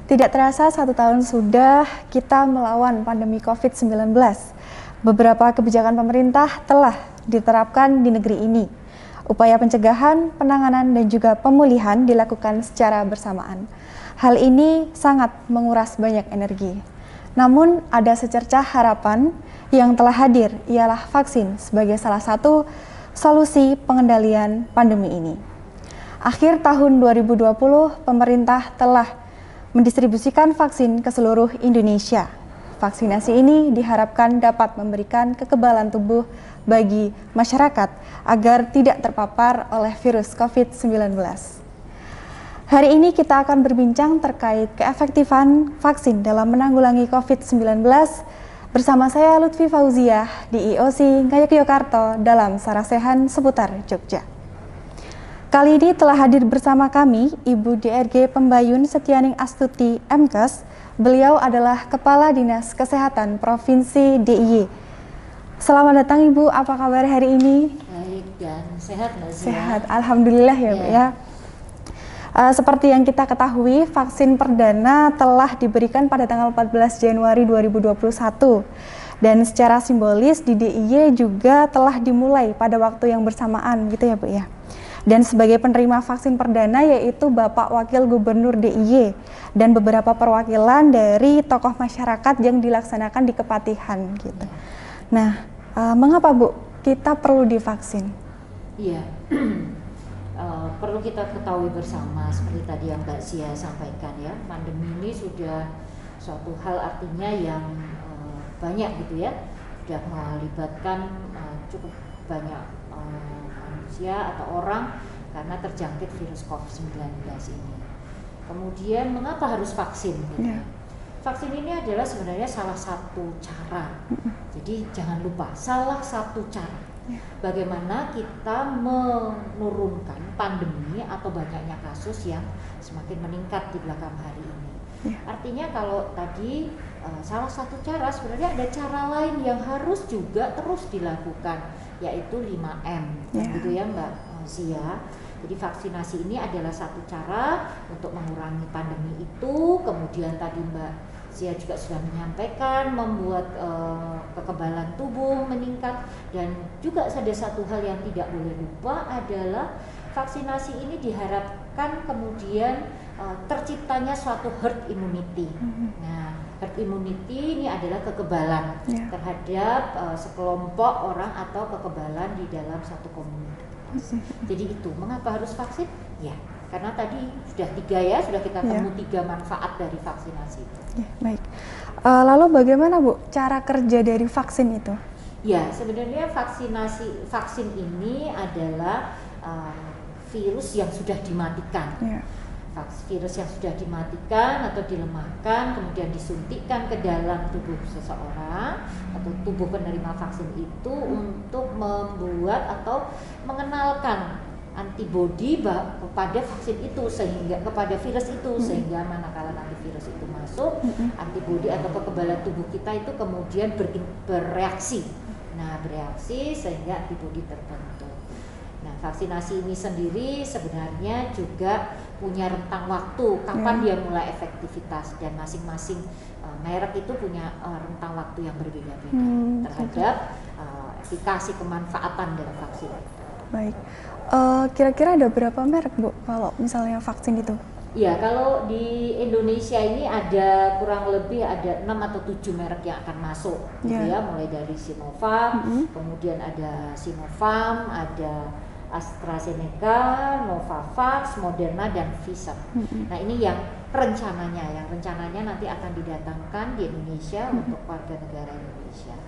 Tidak terasa 1 tahun sudah kita melawan pandemi COVID-19. Beberapa kebijakan pemerintah telah diterapkan di negeri ini. Upaya pencegahan, penanganan, dan juga pemulihan dilakukan secara bersamaan. Hal ini sangat menguras banyak energi. Namun ada secercah harapan yang telah hadir, ialah vaksin sebagai salah satu solusi pengendalian pandemi ini. Akhir tahun 2020, pemerintah telah mendistribusikan vaksin ke seluruh Indonesia. Vaksinasi ini diharapkan dapat memberikan kekebalan tubuh bagi masyarakat agar tidak terpapar oleh virus COVID-19. Hari ini kita akan berbincang terkait keefektifan vaksin dalam menanggulangi COVID-19 bersama saya Lutfi Fauziah di IOC Ngayogyakarta dalam Sarasehan seputar Jogja. Kali ini telah hadir bersama kami Ibu DRG Pembayun Setianing Astuti MKes. Beliau adalah Kepala Dinas Kesehatan Provinsi DIY. Selamat datang Ibu, apa kabar hari ini? Baik dan sehat Mbak Zia? Sehat, Alhamdulillah ya Bu ya. Seperti yang kita ketahui, vaksin perdana telah diberikan pada tanggal 14 Januari 2021. Dan secara simbolis di DIY juga telah dimulai pada waktu yang bersamaan gitu ya Bu ya. Dan sebagai penerima vaksin perdana yaitu Bapak Wakil Gubernur DIY dan beberapa perwakilan dari tokoh masyarakat yang dilaksanakan di Kepatihan gitu. Nah, mengapa Bu kita perlu divaksin? Iya, perlu kita ketahui bersama seperti tadi yang Mbak Zia sampaikan ya, pandemi ini sudah suatu hal artinya yang banyak gitu ya, sudah melibatkan cukup banyak manusia atau orang karena terjangkit virus COVID-19 ini. Kemudian mengapa harus vaksin? Gitu? Vaksin ini adalah sebenarnya salah satu cara. Jadi jangan lupa salah satu cara bagaimana kita menurunkan pandemi atau banyaknya kasus yang semakin meningkat di belakang hari ini. Artinya kalau tadi salah satu cara, sebenarnya ada cara lain yang harus juga terus dilakukan, yaitu 5M, gitu ya Mbak Zia. Jadi vaksinasi ini adalah satu cara untuk mengurangi pandemi itu. Kemudian tadi Mbak Zia juga sudah menyampaikan membuat kekebalan tubuh meningkat, dan juga ada satu hal yang tidak boleh lupa adalah vaksinasi ini diharapkan kemudian terciptanya suatu herd immunity. Nah, herd immunity ini adalah kekebalan terhadap sekelompok orang atau kekebalan di dalam satu komunitas. Jadi itu mengapa harus vaksin? Ya, karena tadi sudah 3 ya, sudah kita temu 3 manfaat dari vaksinasi itu. Baik. Lalu bagaimana Bu cara kerja dari vaksin itu? Ya, sebenarnya vaksin ini adalah virus yang sudah dimatikan. Virus yang sudah dimatikan atau dilemahkan kemudian disuntikkan ke dalam tubuh seseorang atau tubuh penerima vaksin itu untuk membuat atau mengenalkan antibodi kepada vaksin itu, sehingga kepada virus itu, sehingga manakala nanti virus itu masuk, antibodi atau kekebalan tubuh kita itu kemudian bereaksi. Nah, bereaksi sehingga antibodi terbentuk. Nah, vaksinasi ini sendiri sebenarnya juga punya rentang waktu kapan dia mulai efektivitas, dan masing-masing merek itu punya rentang waktu yang berbeda-beda terhadap efikasi kemanfaatan dari vaksin. Baik, kira-kira ada berapa merek Bu kalau misalnya vaksin itu? Ya, kalau di Indonesia ini ada kurang lebih ada 6 atau 7 merek yang akan masuk, gitu ya, mulai dari Sinovac, kemudian ada Sinopharm, ada AstraZeneca, Novavax, Moderna, dan Pfizer. Nah, ini yang rencananya nanti akan didatangkan di Indonesia untuk warga negara Indonesia.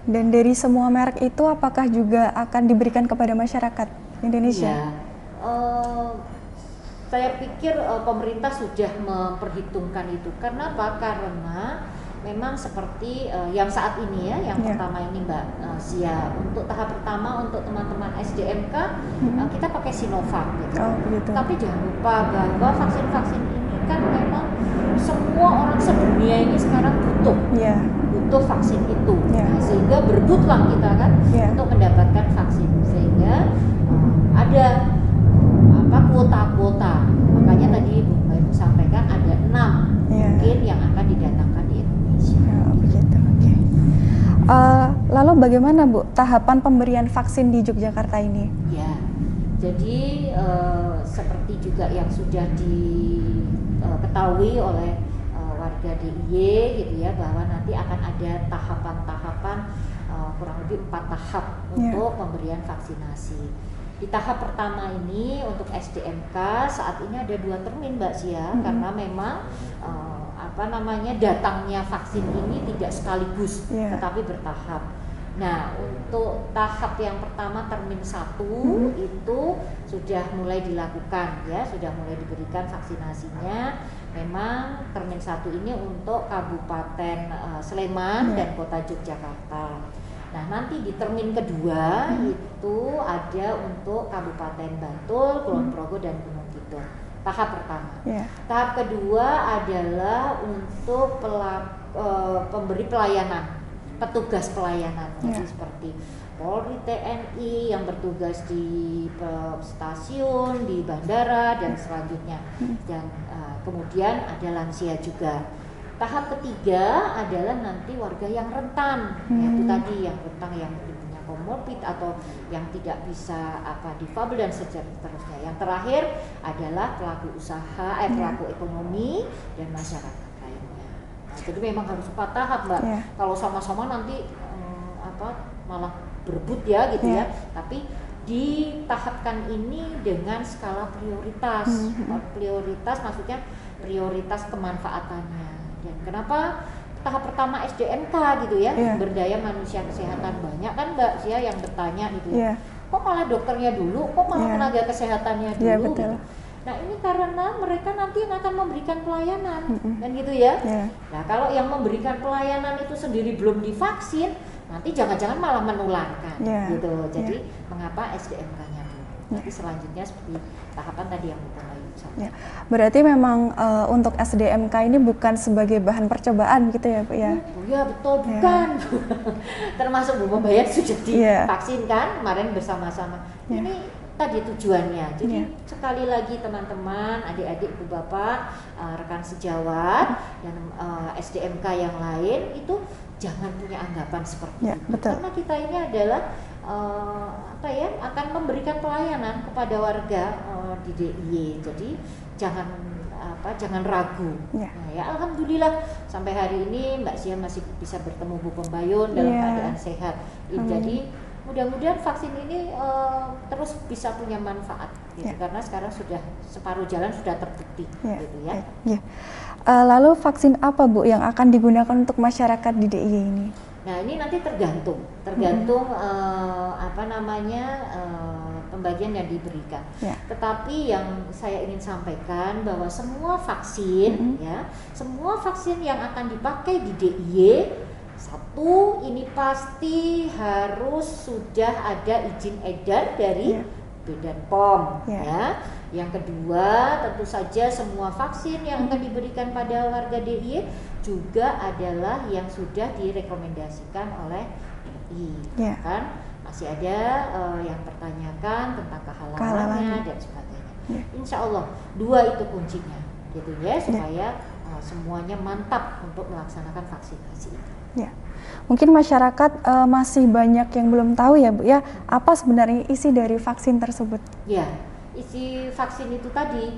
Dan dari semua merek itu apakah juga akan diberikan kepada masyarakat Indonesia? Ya, saya pikir pemerintah sudah memperhitungkan itu. Karena apa? Karena memang seperti yang saat ini ya, yang pertama ini Mbak Zia, untuk tahap pertama untuk teman-teman SDMK kita pakai Sinovac gitu. Tapi jangan lupa bahwa vaksin-vaksin ini kan memang semua orang sedunia ini sekarang butuh vaksin itu. Nah, sehingga berebutlah kita kan untuk mendapatkan vaksin, sehingga ada kuota-kuota. Makanya tadi Bu Mbak sampaikan ada 6 bagaimana Bu tahapan pemberian vaksin di Yogyakarta ini? Ya, jadi seperti juga yang sudah diketahui oleh warga DIY gitu ya, bahwa nanti akan ada tahapan-tahapan kurang lebih 4 tahap untuk pemberian vaksinasi. Di tahap pertama ini untuk SDMK saat ini ada 2 termin Mbak Sia, karena memang datangnya vaksin ini tidak sekaligus, tetapi bertahap. Nah, untuk tahap yang pertama termin 1 itu sudah mulai dilakukan ya, sudah mulai diberikan vaksinasinya. Memang termin 1 ini untuk Kabupaten Sleman dan Kota Yogyakarta. Nah, nanti di termin kedua itu ada untuk Kabupaten Bantul, Kulon Progo dan Gunung Kidul. Tahap pertama. Tahap kedua adalah untuk pemberi pelayanan, petugas pelayanan, jadi seperti Polri, TNI yang bertugas di stasiun, di bandara dan selanjutnya, dan kemudian ada lansia juga. Tahap ketiga adalah nanti warga yang rentan, yaitu tadi yang rentan, yang punya komorbid atau yang tidak bisa difabel dan seterusnya. Yang terakhir adalah pelaku usaha, pelaku ekonomi dan masyarakat lainnya. Nah, jadi memang harus 4 tahap Mbak. Kalau sama-sama nanti malah berebut ya gitu ya. Tapi ditahapkan ini dengan skala prioritas. Prioritas maksudnya prioritas kemanfaatannya. Dan kenapa tahap pertama SDMK gitu ya, sumber daya manusia kesehatan, banyak kan Mbak Sia yang bertanya gitu ya, kok malah dokternya dulu, kok malah tenaga kesehatannya dulu gitu. Nah, ini karena mereka nanti akan memberikan pelayanan kan gitu ya. Nah, kalau yang memberikan pelayanan itu sendiri belum divaksin, nanti jangan-jangan malah menularkan gitu. Jadi mengapa SDMK-nya dulu? Nanti selanjutnya seperti tahapan tadi yang kita lakukan. Berarti memang untuk SDMK ini bukan sebagai bahan percobaan gitu ya Bu ya? Ya betul, bukan. Termasuk Bu Membayar sudah divaksin kan kemarin bersama-sama. Ini tadi tujuannya. Jadi sekali lagi teman-teman, adik-adik, ibu bapak, rekan sejawat dan SDMK yang lain itu jangan punya anggapan seperti itu. Karena kita ini adalah akan memberikan pelayanan kepada warga di DIY. Jadi jangan ragu. Nah, ya alhamdulillah sampai hari ini Mbak Sia masih bisa bertemu Bu Pembayun dalam keadaan sehat. Jadi mudah-mudahan vaksin ini terus bisa punya manfaat gitu, karena sekarang sudah separuh jalan sudah terbukti gitu ya. Lalu vaksin apa Bu yang akan digunakan untuk masyarakat di DIY ini? Nah, ini nanti tergantung pembagian yang diberikan. Tetapi yang saya ingin sampaikan bahwa semua vaksin semua vaksin yang akan dipakai di DIY, satu, ini pasti harus sudah ada izin edar dari Badan POM ya. Yang kedua, tentu saja semua vaksin yang akan diberikan pada warga DIY juga adalah yang sudah direkomendasikan oleh MUI. Kan masih ada yang pertanyakan tentang kehalalannya dan sebagainya. Insya Allah 2 itu kuncinya gitu ya, supaya semuanya mantap untuk melaksanakan vaksinasi itu. Mungkin masyarakat masih banyak yang belum tahu ya Bu ya, apa sebenarnya isi dari vaksin tersebut? Isi vaksin itu tadi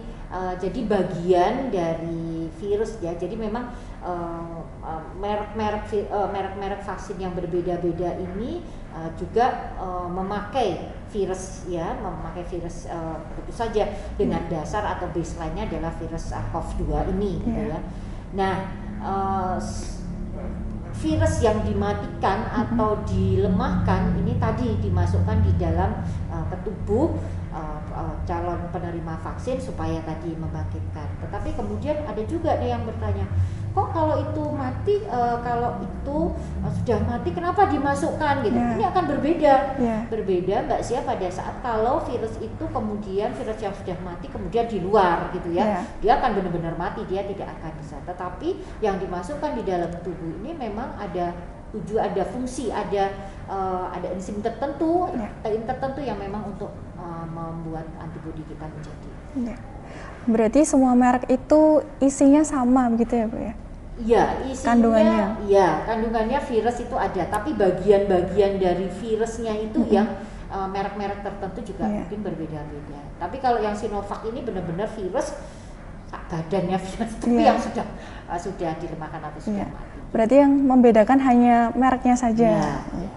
jadi bagian dari virus ya. Jadi memang merek-merek vaksin yang berbeda-beda ini juga memakai virus tentu saja dengan dasar atau baseline-nya adalah virus SARS-CoV-2 ini gitu ya. Nah, virus yang dimatikan atau dilemahkan ini tadi dimasukkan di dalam ke tubuh calon penerima vaksin supaya tadi membangkitkan. Tetapi kemudian ada juga nih yang bertanya, kok kalau itu mati, kalau itu sudah mati kenapa dimasukkan gitu? Ini akan berbeda, berbeda Mbak Sia pada saat kalau virus itu kemudian virus yang sudah mati kemudian di luar gitu ya, dia akan benar-benar mati, dia tidak akan bisa. Tetapi yang dimasukkan di dalam tubuh ini memang ada ada fungsi, ada enzim tertentu, yang memang untuk membuat antibodi kita menjadi. Berarti semua merek itu isinya sama begitu ya Bu ya? Iya, isinya, kandungannya. iya, kandungannya virus itu ada, tapi bagian-bagian dari virusnya itu yang merek-merek tertentu juga mungkin berbeda-beda. Tapi kalau yang Sinovac ini benar-benar virus, badannya virus, tapi yang sudah dilemahkan atau sudah mati. Berarti yang membedakan hanya mereknya saja. Ya.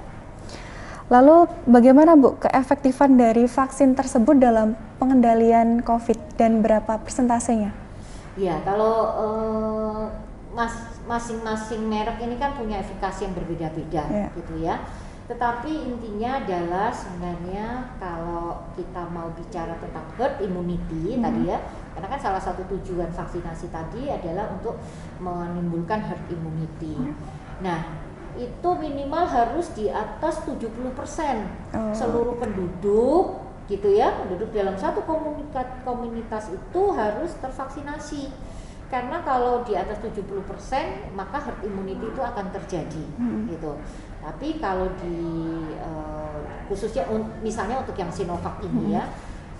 Lalu bagaimana Bu keefektifan dari vaksin tersebut dalam pengendalian COVID dan berapa persentasenya? Ya, kalau masing-masing merek ini kan punya efikasi yang berbeda-beda gitu ya. Tetapi intinya adalah sebenarnya kalau kita mau bicara tentang herd immunity tadi ya, karena kan salah satu tujuan vaksinasi tadi adalah untuk menimbulkan herd immunity. Nah, itu minimal harus di atas 70% seluruh penduduk gitu ya, penduduk dalam satu komunitas itu harus tervaksinasi. Karena kalau di atas 70% maka herd immunity itu akan terjadi gitu. Tapi kalau di khususnya misalnya untuk yang Sinovac ini ya,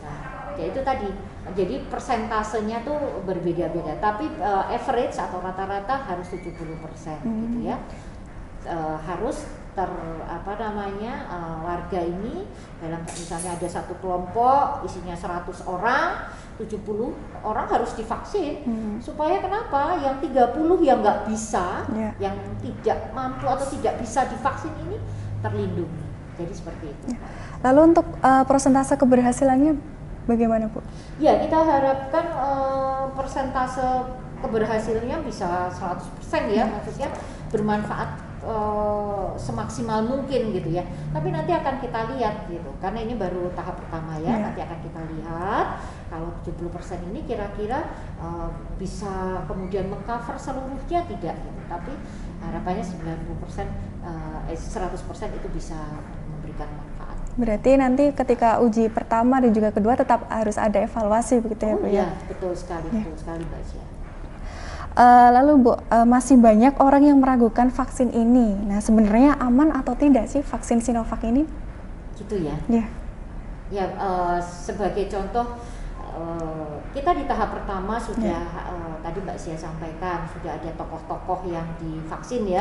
nah ya itu tadi, jadi persentasenya tuh berbeda-beda. Tapi average atau rata-rata harus 70% gitu ya. Harus warga ini dalam misalnya ada satu kelompok isinya 100 orang, 70 orang harus divaksin. Supaya kenapa? Yang 30 yang nggak bisa, yang tidak mampu atau tidak bisa divaksin ini terlindungi. Jadi seperti itu. Lalu untuk persentase keberhasilannya bagaimana Bu? Ya, kita harapkan persentase keberhasilannya bisa 100% ya, maksudnya bermanfaat semaksimal mungkin gitu ya. Tapi nanti akan kita lihat gitu, karena ini baru tahap pertama ya. Nanti akan kita lihat kalau 70% ini kira-kira bisa kemudian mengcover seluruhnya tidak gitu. Tapi harapannya 90%, 100% itu bisa memberikan manfaat. Berarti nanti ketika uji pertama dan juga kedua tetap harus ada evaluasi begitu ya Bu ya? Iya, betul sekali Mbak Sia. Lalu Bu, masih banyak orang yang meragukan vaksin ini. Nah, sebenarnya aman atau tidak sih vaksin Sinovac ini? Gitu ya? Iya. Ya, sebagai contoh, kita di tahap pertama sudah tadi Mbak Sia sampaikan sudah ada tokoh-tokoh yang divaksin ya.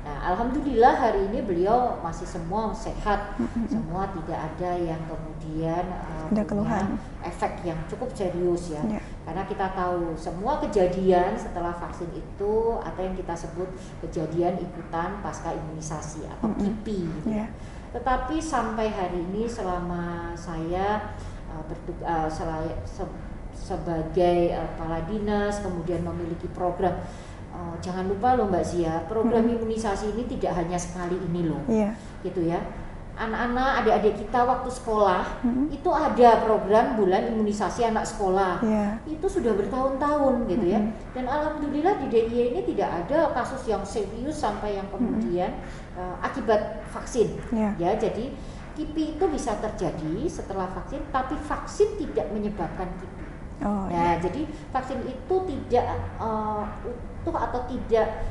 Nah, alhamdulillah hari ini beliau masih semua sehat, semua tidak ada yang kemudian ada keluhan, efek yang cukup serius ya. Karena kita tahu semua kejadian setelah vaksin itu ada yang kita sebut kejadian ikutan pasca imunisasi atau KIPI. Gitu. Tetapi sampai hari ini selama saya sebagai kepala dinas kemudian memiliki program. Jangan lupa loh Mbak Zia, program imunisasi ini tidak hanya sekali ini loh, gitu ya. Anak-anak, adik-adik kita waktu sekolah itu ada program bulan imunisasi anak sekolah, itu sudah bertahun-tahun gitu ya. Dan alhamdulillah di DIY ini tidak ada kasus yang serius sampai yang kemudian akibat vaksin, ya. Jadi KIPI itu bisa terjadi setelah vaksin, tapi vaksin tidak menyebabkan KIPI. Jadi vaksin itu tidak utuh atau tidak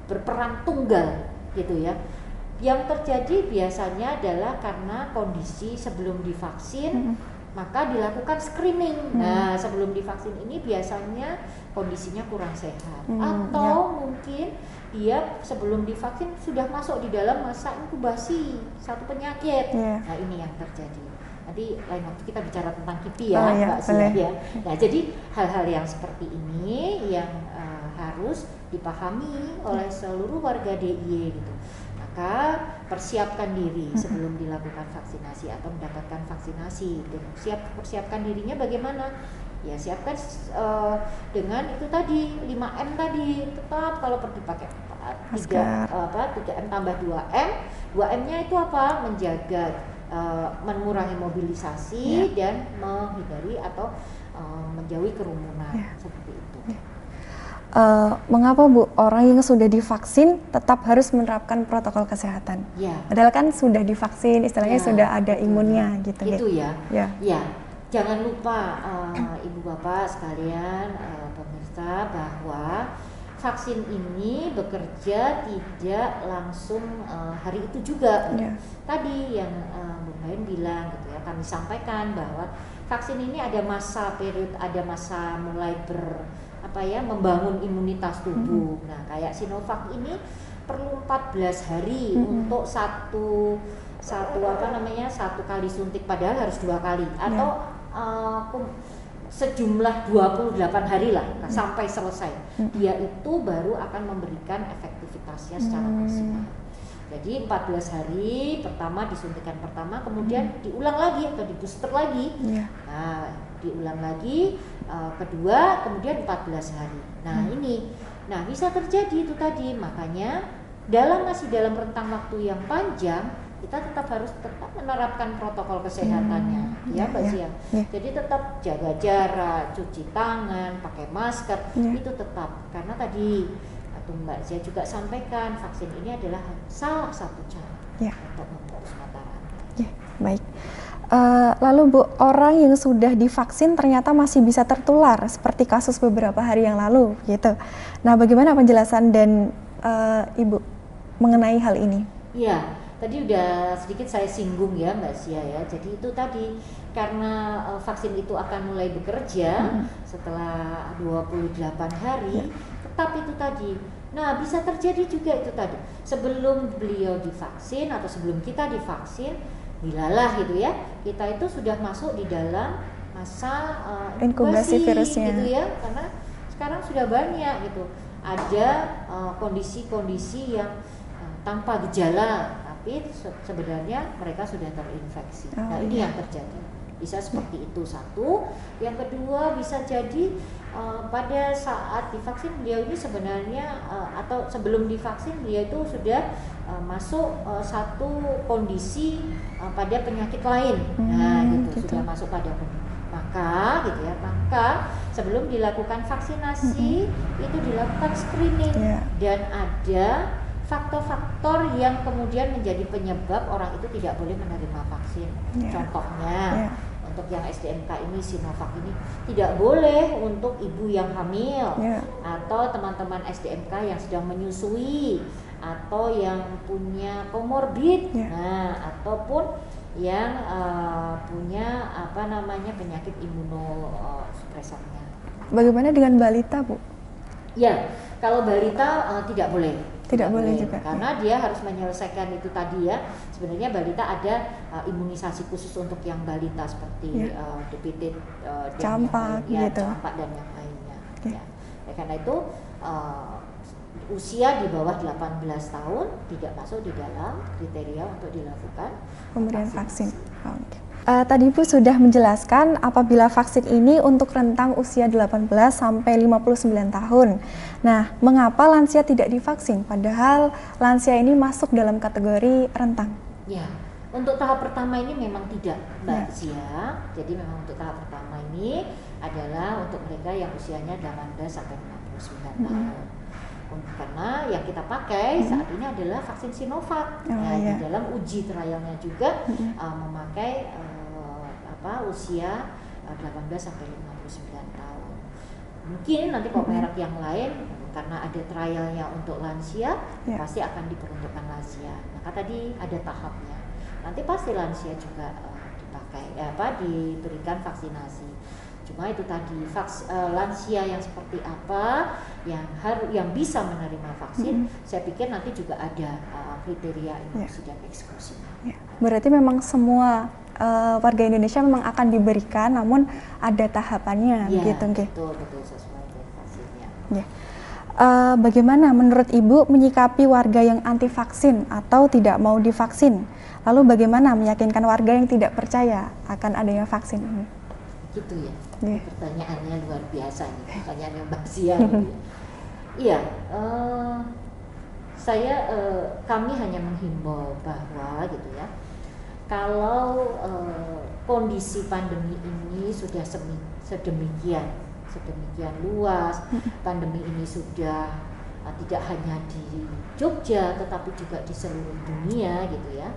berperan tunggal gitu ya. Yang terjadi biasanya adalah karena kondisi sebelum divaksin maka dilakukan screening. Nah, sebelum divaksin ini biasanya kondisinya kurang sehat atau mungkin dia sebelum divaksin sudah masuk di dalam masa inkubasi satu penyakit. Nah, ini yang terjadi. Nanti lain waktu kita bicara tentang KIPI ya, Mbak Sia ya. Nah, jadi hal-hal yang seperti ini yang harus dipahami oleh seluruh warga DIY gitu. Maka persiapkan diri sebelum dilakukan vaksinasi atau mendapatkan vaksinasi. Dan persiapkan dirinya bagaimana? Ya siapkan dengan itu tadi 5M tadi, tetap kalau perlu pakai 3M tambah 2M. 2M-nya itu apa? Menjaga mengurangi mobilisasi dan menghindari atau menjauhi kerumunan seperti itu. Mengapa Bu orang yang sudah divaksin tetap harus menerapkan protokol kesehatan? Padahal kan sudah divaksin, istilahnya sudah ada imunnya gitu. Itu ya. Jangan lupa Ibu Bapak sekalian pemirsa bahwa vaksin ini bekerja tidak langsung hari itu juga. Tadi yang Bu Main bilang gitu ya, kami sampaikan bahwa vaksin ini ada masa period, ada masa mulai membangun imunitas tubuh. Nah, kayak Sinovac ini perlu 14 hari untuk satu kali suntik, padahal harus 2 kali atau sejumlah 28 hari lah sampai selesai. Dia itu baru akan memberikan efektivitasnya secara maksimal. Jadi 14 hari pertama disuntikan pertama, kemudian diulang lagi atau di booster lagi. Nah, diulang lagi kedua, kemudian 14 hari. Nah, bisa terjadi itu tadi. Makanya masih dalam rentang waktu yang panjang, kita tetap harus menerapkan protokol kesehatannya, ya Mbak Zia. Jadi tetap jaga jarak, cuci tangan, pakai masker, itu tetap. Karena tadi Mbak Zia juga sampaikan, vaksin ini adalah salah satu cara untuk memutus mata rantai. Baik. Lalu Bu, orang yang sudah divaksin ternyata masih bisa tertular, seperti kasus beberapa hari yang lalu, gitu. Nah, bagaimana penjelasan dan Ibu mengenai hal ini? Iya, tadi udah sedikit saya singgung ya Mbak Sia ya. Jadi itu tadi, karena vaksin itu akan mulai bekerja setelah 28 hari, tetap itu tadi. Nah, bisa terjadi juga itu tadi. Sebelum beliau divaksin atau sebelum kita divaksin, bilalah gitu ya, kita itu sudah masuk di dalam masa inkubasi virusnya gitu ya. Karena sekarang sudah banyak gitu. Ada kondisi-kondisi yang tanpa gejala, tapi sebenarnya mereka sudah terinfeksi. Ini yang terjadi. Bisa seperti itu satu. Yang kedua bisa jadi pada saat divaksin beliau ini sebenarnya atau sebelum divaksin beliau itu sudah masuk satu kondisi pada penyakit lain. Nah, gitu. Sudah masuk pada maka sebelum dilakukan vaksinasi itu dilakukan screening dan ada faktor-faktor yang kemudian menjadi penyebab orang itu tidak boleh menerima vaksin. Contohnya untuk yang SDMK ini, Sinovac ini tidak boleh untuk ibu yang hamil atau teman-teman SDMK yang sedang menyusui atau yang punya komorbid, ataupun yang punya penyakit imunosupresornya. Bagaimana dengan balita, Bu? Ya, kalau balita tidak boleh. Tidak boleh juga. Karena dia harus menyelesaikan itu tadi ya. Sebenarnya balita ada imunisasi khusus untuk yang balita seperti DPT, campak gitu. Campak dan yang lainnya. Ya. Karena itu usia di bawah 18 tahun tidak masuk di dalam kriteria untuk dilakukan pemberian vaksin. Tadi Bu sudah menjelaskan apabila vaksin ini untuk rentang usia 18 sampai 59 tahun. Nah, mengapa lansia tidak divaksin padahal lansia ini masuk dalam kategori rentan? Ya, untuk tahap pertama ini memang tidak, Mbak Zia. Jadi memang untuk tahap pertama ini adalah untuk mereka yang usianya 18 sampai 59 tahun. Karena yang kita pakai saat ini adalah vaksin Sinovac. Di dalam uji trialnya juga memakai usia 18 sampai 59 tahun. Mungkin nanti kalau merek yang lain karena ada trialnya untuk lansia pasti akan diperuntukkan lansia. Maka tadi ada tahapnya. Nanti pasti lansia juga diberikan vaksinasi. Cuma itu tadi lansia yang seperti apa yang bisa menerima vaksin, saya pikir nanti juga ada kriteria inklusi dan eksklusi. Berarti memang semua warga Indonesia memang akan diberikan, namun ada tahapannya, gitu, betul sesuai dengan vaksinnya. Bagaimana menurut Ibu menyikapi warga yang anti vaksin atau tidak mau divaksin? Lalu bagaimana meyakinkan warga yang tidak percaya akan adanya vaksin ini? Gitu ya. Pertanyaannya luar biasa nih, pertanyaannya Mbak Zia. Iya, kami hanya menghimbau bahwa gitu ya. Kalau kondisi pandemi ini sudah sedemikian luas, pandemi ini sudah tidak hanya di Jogja tetapi juga di seluruh dunia gitu ya.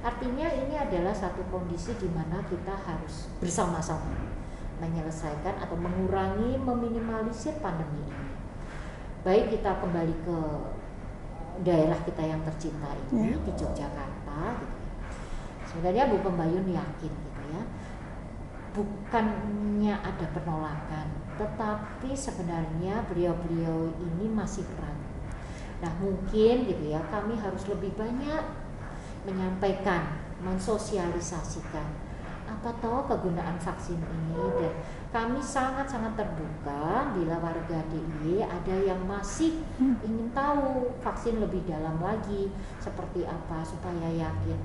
Artinya ini adalah satu kondisi di mana kita harus bersama-sama menyelesaikan atau mengurangi, meminimalisir pandemi ini. Baik kita kembali ke daerah kita yang tercinta ini di Yogyakarta gitu. Sebenarnya Bu Pembayun yakin gitu ya, bukannya ada penolakan, tetapi sebenarnya beliau-beliau ini masih ragu. Nah mungkin gitu ya, kami harus lebih banyak menyampaikan, mensosialisasikan apa tahu kegunaan vaksin ini, dan kami sangat-sangat terbuka bila warga DIY ada yang masih ingin tahu vaksin lebih dalam lagi seperti apa supaya yakin.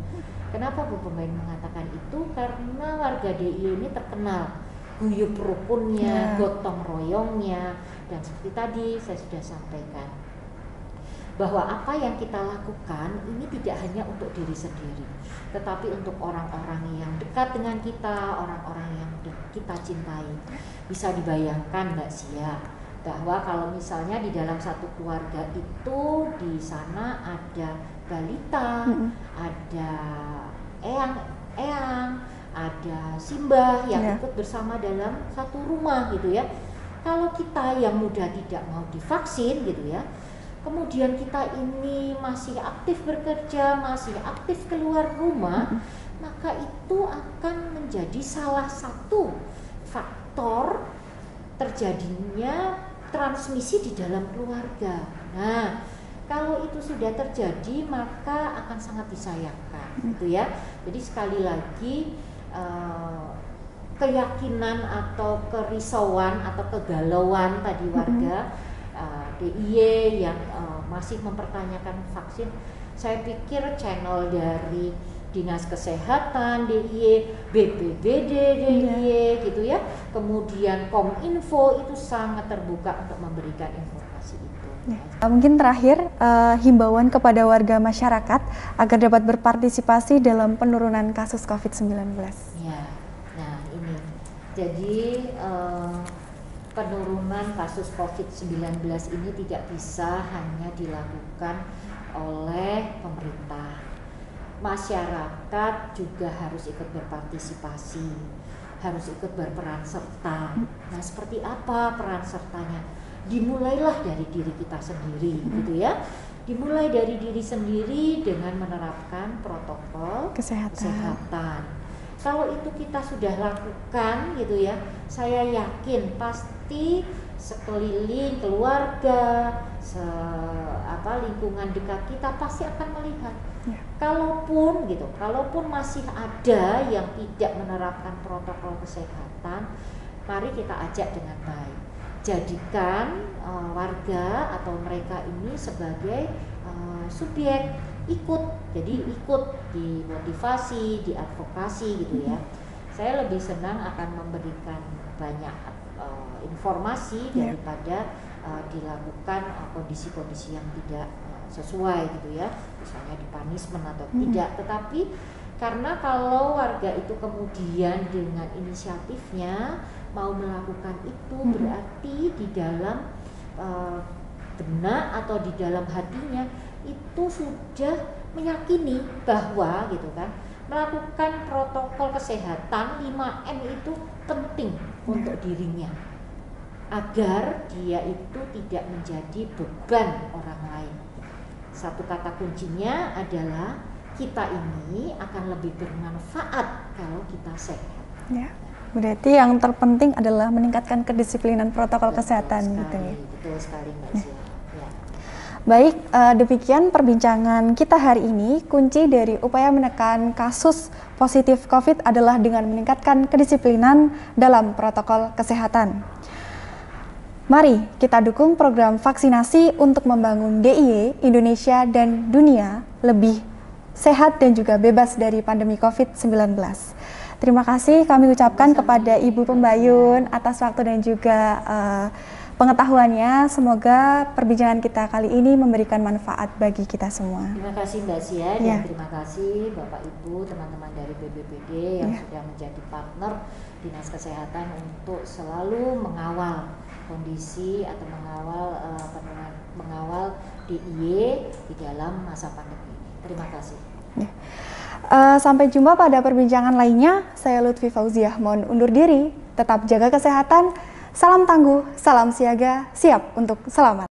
Kenapa Bu Pemain mengatakan itu? Karena warga DIY ini terkenal guyup rukunnya, gotong royongnya, dan seperti tadi saya sudah sampaikan bahwa apa yang kita lakukan ini tidak hanya untuk diri sendiri, tetapi untuk orang-orang yang dekat dengan kita, orang-orang yang kita cintai. Bisa dibayangkan Mbak Sia bahwa kalau misalnya di dalam satu keluarga itu di sana ada balita, ada eyang, ada simbah yang ikut bersama dalam satu rumah gitu ya. Kalau kita yang muda tidak mau divaksin gitu ya, kemudian kita ini masih aktif bekerja, masih aktif keluar rumah, maka itu akan menjadi salah satu faktor terjadinya transmisi di dalam keluarga. Nah, kalau itu sudah terjadi maka akan sangat disayangkan, gitu ya. Jadi sekali lagi keyakinan atau kerisauan atau kegalauan tadi warga DIY yang masih mempertanyakan vaksin, saya pikir channel dari Dinas Kesehatan DIY, BPBD DIY gitu ya, kemudian Kominfo itu sangat terbuka untuk memberikan informasi itu. Mungkin terakhir himbauan kepada warga masyarakat agar dapat berpartisipasi dalam penurunan kasus COVID-19. Ya, nah ini jadi penurunan kasus COVID-19 ini tidak bisa hanya dilakukan oleh pemerintah. Masyarakat juga harus ikut berpartisipasi, harus ikut berperan serta. Nah, seperti apa peran sertanya? Dimulailah dari diri kita sendiri, gitu ya. Dimulai dari diri sendiri dengan menerapkan protokol kesehatan. Kalau itu kita sudah lakukan gitu ya, saya yakin pasti sekeliling keluarga, lingkungan dekat kita pasti akan melihat. Kalaupun gitu, kalaupun masih ada yang tidak menerapkan protokol kesehatan, mari kita ajak dengan baik. Jadikan warga atau mereka ini sebagai subjek ikut, jadi ikut dimotivasi, diadvokasi gitu ya. Saya lebih senang akan memberikan banyak informasi daripada dilakukan kondisi-kondisi yang tidak sesuai gitu ya, misalnya di punishment atau tidak. Tetapi karena kalau warga itu kemudian dengan inisiatifnya mau melakukan itu, berarti di dalam benak atau di dalam hatinya itu sudah meyakini bahwa gitu kan, melakukan protokol kesehatan 5M itu penting untuk dirinya agar dia itu tidak menjadi beban orang lain. Satu kata kuncinya adalah kita ini akan lebih bermanfaat kalau kita sehat. Ya, berarti yang terpenting adalah meningkatkan kedisiplinan protokol kesehatan sekali, gitu ya. Betul sekali Mbak Sia. Baik, demikian perbincangan kita hari ini. Kunci dari upaya menekan kasus positif COVID adalah dengan meningkatkan kedisiplinan dalam protokol kesehatan. Mari kita dukung program vaksinasi untuk membangun DIY Indonesia dan dunia lebih sehat dan juga bebas dari pandemi COVID-19. Terima kasih kami ucapkan kepada Ibu Pembayun atas waktu dan juga pengetahuannya. Semoga perbincangan kita kali ini memberikan manfaat bagi kita semua. Terima kasih Mbak Sia dan terima kasih Bapak Ibu, teman-teman dari BPBD yang sudah menjadi partner Dinas Kesehatan untuk selalu mengawal kondisi atau mengawal DIY di dalam masa pandemi ini. Terima kasih. Sampai jumpa pada perbincangan lainnya. Saya Lutfi Fauziah mohon undur diri. Tetap jaga kesehatan. Salam tangguh, salam siaga, siap untuk selamat.